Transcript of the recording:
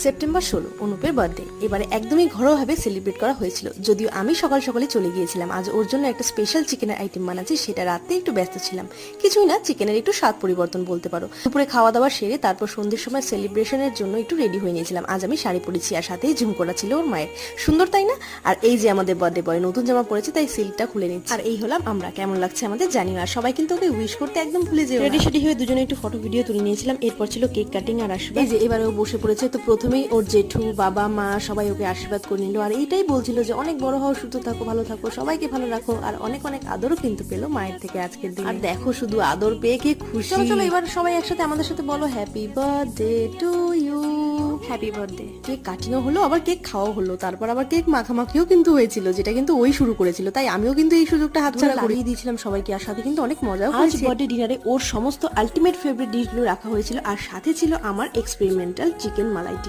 September 16 অনুপের birthday. এবারে একদমই ঘরোয়াভাবে সেলিব্রেট করা হয়েছিল, যদিও আমি সকাল সকালে চলে গিয়েছিলাম। আজ ওর জন্য একটা স্পেশাল চিকেনের আইটেম বানাচ্ছি, সেটা রাতে একটু ব্যস্ত ছিলাম। কিছুই না, চিকেনের একটু স্বাদ পরিবর্তন বলতে পারো। দুপুরে খাওয়া দাওয়া সেরে তারপর সন্ধ্যের সময় সেলিব্রেশনের জন্য একটু রেডি হয়ে নিয়েছিলাম। আজ আমি শাড়ি পরেছি আর সাথেই ঝুমকোটা ছিল ওর মায়ের। সুন্দর তাই না? আর এই যে আমাদের বার্থডে বয় নতুন জামা পরেছে, তাই সিল্কটা খুলে নিচ্ছি। আর এই হলাম আমরা। কেমন লাগছে আমাদের জানিও, আর সবাই কিন্তু ওকে উইশ করতে একদম ভুলে যেও। রেডি সেডি হয়ে দুজনে একটু ফটো ভিডিও তুলে নিয়েছিলাম। এরপর ছিল কেক কাটিং আর আশীর্বাদ। এই যে এবারে ও বসে পড়েছে, তো প্রথমেই ওর জেঠু, বাবা, মা সবাই ওকে আশীর্বাদ করে নিল। আর এইটাই বলছিল যে অনেক বড় হও, সুস্থ থাকো, ভালো থাকো, সবাইকে ভালো রাখো। আর অনেক অনেক আদরও কিন্তু পেলো মায়ের থেকে আজকের দিন। আর দেখো শুধু আদর পেয়ে কে খুশি। চলো চলো এবার সবাই একসাথে আমাদের সাথে বলো happy birthday to you. Happy birthday. Cake কাটিংও হলো, আবার কেক খাওয়া হলো, তারপর আবার কেক মাখামাখিও কিন্তু হয়েছিল, যেটা কিন্তু ওই শুরু করেছিল। তাই আমিও কিন্তু এই সুযোগটা হাতছাড়া করিয়ে দিয়েছিলাম সবাইকে। আর সাথে কিন্তু অনেক মজাও হয়েছে। আজ বার্থডে ডিনারে ওর সমস্ত আলটিমেট ফেভারিট ডিশগুলো রাখা হয়েছিল, আর সাথে ছিল আমার এক্সপেরিমেন্টাল চিকেন মালাই টিক্কা।